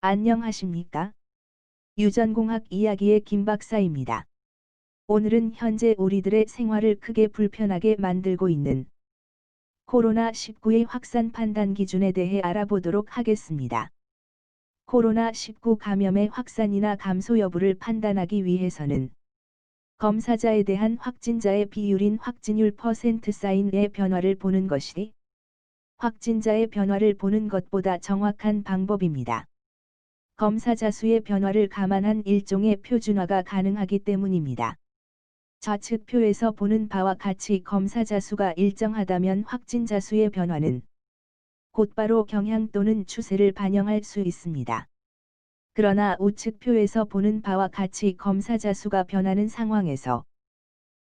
안녕하십니까? 유전공학 이야기의 김 박사입니다. 오늘은 현재 우리들의 생활을 크게 불편하게 만들고 있는 코로나19의 확산 판단 기준에 대해 알아보도록 하겠습니다. 코로나19 감염의 확산이나 감소 여부를 판단하기 위해서는 검사자에 대한 확진자의 비율인 확진율 %사인의 변화를 보는 것이 확진자의 변화를 보는 것보다 정확한 방법입니다. 검사자 수의 변화를 감안한 일종의 표준화가 가능하기 때문입니다. 좌측 표에서 보는 바와 같이 검사자 수가 일정하다면 확진자 수의 변화는 곧바로 경향 또는 추세를 반영할 수 있습니다. 그러나 우측 표에서 보는 바와 같이 검사자 수가 변하는 상황에서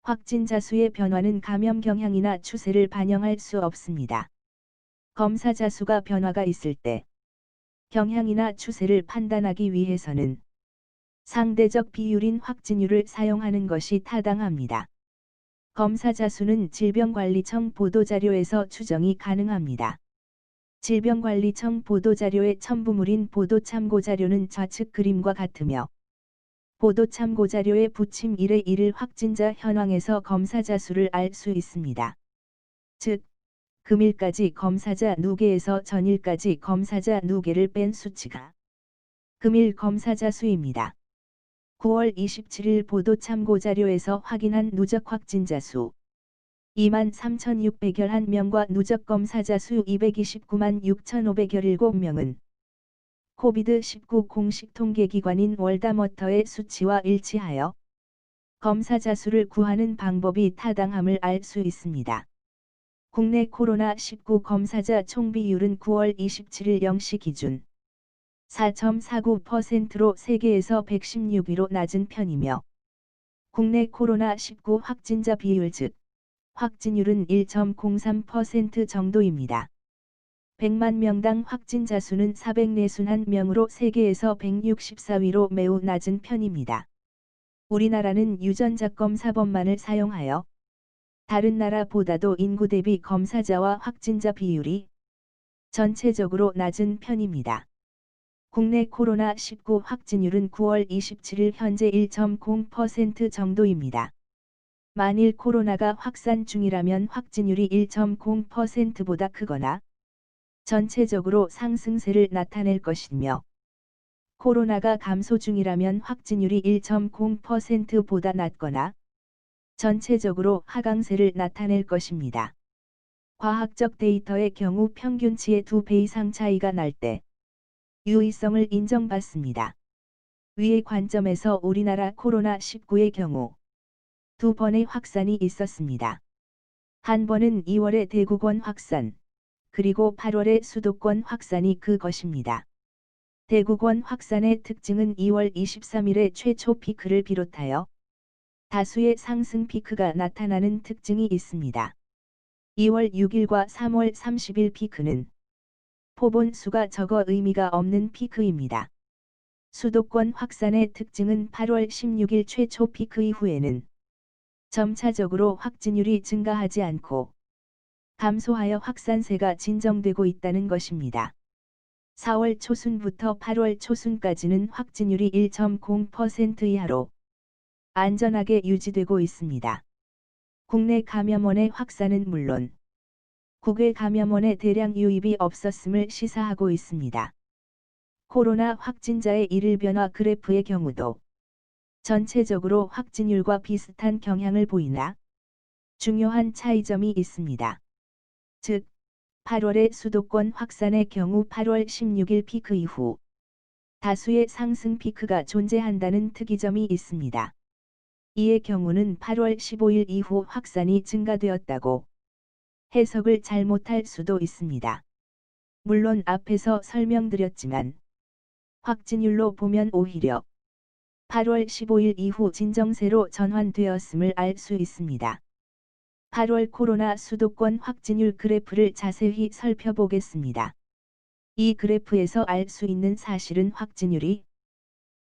확진자 수의 변화는 감염 경향이나 추세를 반영할 수 없습니다. 검사자 수가 변화가 있을 때 경향이나 추세를 판단하기 위해서는 상대적 비율인 확진율을 사용하는 것이 타당합니다. 검사자 수는 질병관리청 보도자료에서 추정이 가능합니다. 질병관리청 보도자료의 첨부물인 보도참고자료는 좌측 그림과 같으며 보도참고자료의 부침 1의 1을 확진자 현황에서 검사자 수를 알 수 있습니다. 즉, 금일까지 검사자 누계에서 전일까지 검사자 누계를 뺀 수치가 금일 검사자 수입니다. 9월 27일 보도참고자료에서 확인한 누적 확진자 수 23,601명과 누적 검사자 수 229만 6,517명은 코비드19 공식 통계기관인 월다머터의 수치와 일치하여 검사자 수를 구하는 방법이 타당함을 알 수 있습니다. 국내 코로나19 검사자 총비율은 9월 27일 0시 기준 4.49%로 세계에서 116위로 낮은 편이며 국내 코로나19 확진자 비율 즉 확진율은 1.03% 정도입니다. 100만 명당 확진자 수는 441명으로 세계에서 164위로 매우 낮은 편입니다. 우리나라는 유전자 검사법만을 사용하여 다른 나라보다도 인구 대비 검사자와 확진자 비율이 전체적으로 낮은 편입니다. 국내 코로나19 확진율은 9월 27일 현재 1.0% 정도입니다. 만일 코로나가 확산 중이라면 확진율이 1.0%보다 크거나 전체적으로 상승세를 나타낼 것이며 코로나가 감소 중이라면 확진율이 1.0%보다 낮거나 전체적으로 하강세를 나타낼 것입니다. 과학적 데이터의 경우 평균치의 2배 이상 차이가 날 때 유의성을 인정받습니다. 위의 관점에서 우리나라 코로나19의 경우 두 번의 확산이 있었습니다. 한 번은 2월의 대구권 확산, 그리고 8월의 수도권 확산이 그것입니다. 대구권 확산의 특징은 2월 23일의 최초 피크를 비롯하여 다수의 상승 피크가 나타나는 특징이 있습니다. 2월 6일과 3월 30일 피크는 포본 수가 적어 의미가 없는 피크입니다. 수도권 확산의 특징은 8월 16일 최초 피크 이후에는 점차적으로 확진율이 증가하지 않고 감소하여 확산세가 진정되고 있다는 것입니다. 4월 초순부터 8월 초순까지는 확진율이 1.0% 이하로 안전하게 유지되고 있습니다. 국내 감염원의 확산은 물론 국외 감염원의 대량 유입이 없었음을 시사하고 있습니다. 코로나 확진자의 일일 변화 그래프의 경우도 전체적으로 확진율과 비슷한 경향을 보이나 중요한 차이점이 있습니다. 즉, 8월의 수도권 확산의 경우 8월 16일 피크 이후 다수의 상승 피크가 존재한다는 특이점이 있습니다. 이의 경우는 8월 15일 이후 확산이 증가되었다고 해석을 잘못할 수도 있습니다. 물론 앞에서 설명드렸지만 확진율로 보면 오히려 8월 15일 이후 진정세로 전환되었음을 알 수 있습니다. 8월 코로나 수도권 확진율 그래프를 자세히 살펴보겠습니다. 이 그래프에서 알 수 있는 사실은 확진율이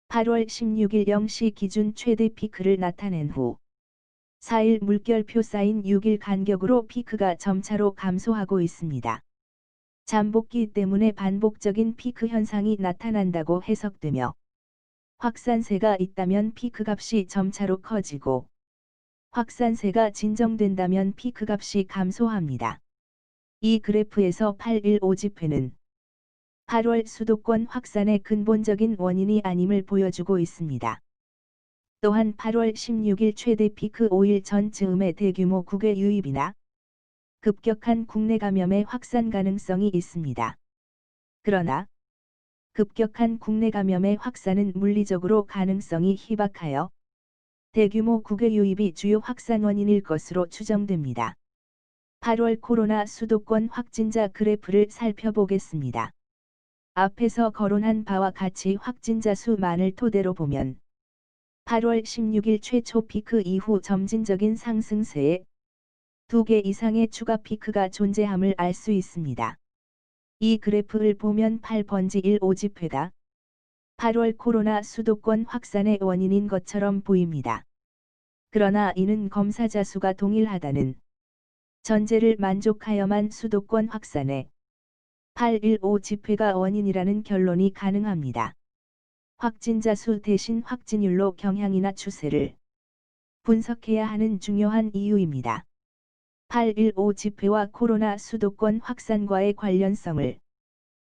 8월 16일 0시 기준 최대 피크를 나타낸 후 4일 물결표 쌓인 6일 간격으로 피크가 점차로 감소하고 있습니다. 잠복기 때문에 반복적인 피크 현상이 나타난다고 해석되며 확산세가 있다면 피크 값이 점차로 커지고 확산세가 진정된다면 피크 값이 감소합니다. 이 그래프에서 8.15 지표는 8월 수도권 확산의 근본적인 원인이 아님을 보여주고 있습니다. 또한 8월 16일 최대 피크 5일 전 즈음의 대규모 국외 유입이나 급격한 국내 감염의 확산 가능성이 있습니다. 그러나 급격한 국내 감염의 확산은 물리적으로 가능성이 희박하여 대규모 국외 유입이 주요 확산 원인일 것으로 추정됩니다. 8월 코로나 수도권 확진자 그래프를 살펴보겠습니다. 앞에서 거론한 바와 같이 확진자 수만을 토대로 보면 8월 16일 최초 피크 이후 점진적인 상승세에 2개 이상의 추가 피크가 존재함을 알 수 있습니다. 이 그래프를 보면 8번지 15 지표가 8월 코로나 수도권 확산의 원인인 것처럼 보입니다. 그러나 이는 검사자 수가 동일하다는 전제를 만족하여만 수도권 확산의 8.15 지표가 원인이라는 결론이 가능합니다. 확진자 수 대신 확진율로 경향이나 추세를 분석해야 하는 중요한 이유입니다. 8.15 지표와 코로나 수도권 확산과의 관련성을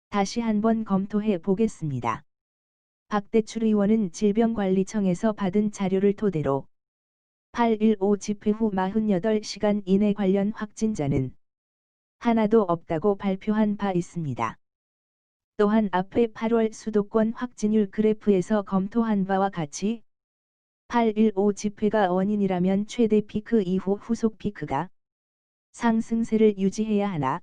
다시 한번 검토해 보겠습니다. 박대출 의원은 질병관리청에서 받은 자료를 토대로 8.15 지표 후 48시간 이내 관련 확진자는 하나도 없다고 발표한 바 있습니다. 또한 앞의 8월 수도권 확진율 그래프에서 검토한 바와 같이 8.15 지표가 원인이라면 최대 피크 이후 후속 피크가 상승세를 유지해야 하나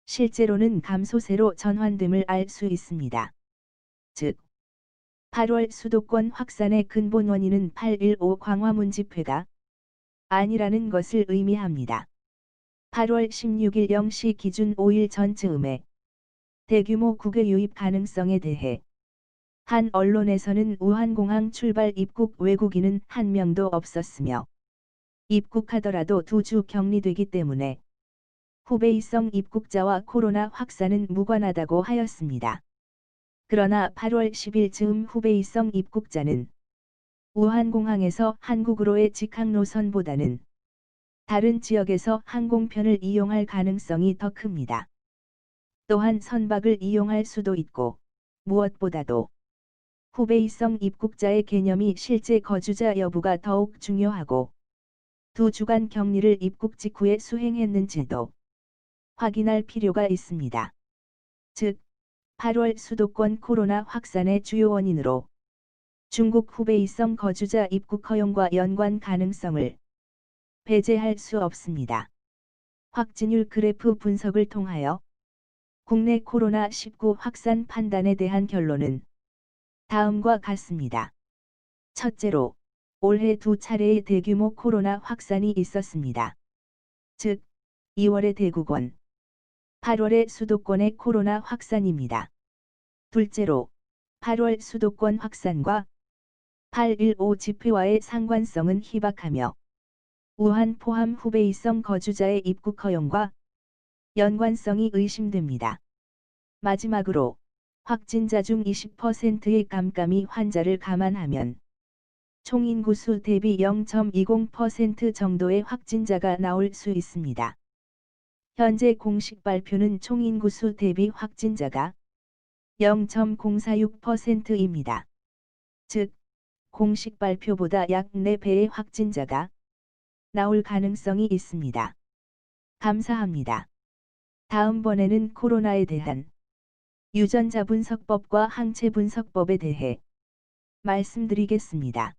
실제로는 감소세로 전환됨을 알 수 있습니다. 즉 8월 수도권 확산의 근본 원인은 8.15 광화문 지표가 아니라는 것을 의미합니다. 8월 16일 0시 기준 5일 전 즈음에 대규모 국외 유입 가능성에 대해 한 언론에서는 우한공항 출발 입국 외국인은 한 명도 없었으며 입국하더라도 2주 격리되기 때문에 후베이성 입국자와 코로나 확산은 무관하다고 하였습니다. 그러나 8월 10일 즈음 후베이성 입국자는 우한공항에서 한국으로의 직항 노선보다는 다른 지역에서 항공편을 이용할 가능성이 더 큽니다. 또한 선박을 이용할 수도 있고 무엇보다도 후베이성 입국자의 개념이 실제 거주자 여부가 더욱 중요하고 2주간 격리를 입국 직후에 수행했는지도 확인할 필요가 있습니다. 즉, 8월 수도권 코로나 확산의 주요 원인으로 중국 후베이성 거주자 입국 허용과 연관 가능성을 배제할 수 없습니다. 확진율 그래프 분석을 통하여 국내 코로나19 확산 판단에 대한 결론은 다음과 같습니다. 첫째로, 올해 2차례의 대규모 코로나 확산이 있었습니다. 즉, 2월의 대구권, 8월의 수도권의 코로나 확산입니다. 둘째로, 8월 수도권 확산과 8.15 지표와의 상관성은 희박하며 우한 포함 후베이성 거주자의 입국 허용과 연관성이 의심됩니다. 마지막으로 확진자 중 20%의 깜깜이 환자를 감안하면 총인구 수 대비 0.20% 정도의 확진자가 나올 수 있습니다. 현재 공식 발표는 총인구 수 대비 확진자가 0.046%입니다. 즉, 공식 발표보다 약 4배의 확진자가 나올 가능성이 있습니다. 감사합니다. 다음번에는 코로나에 대한 유전자 분석법과 항체 분석법에 대해 말씀드리겠습니다.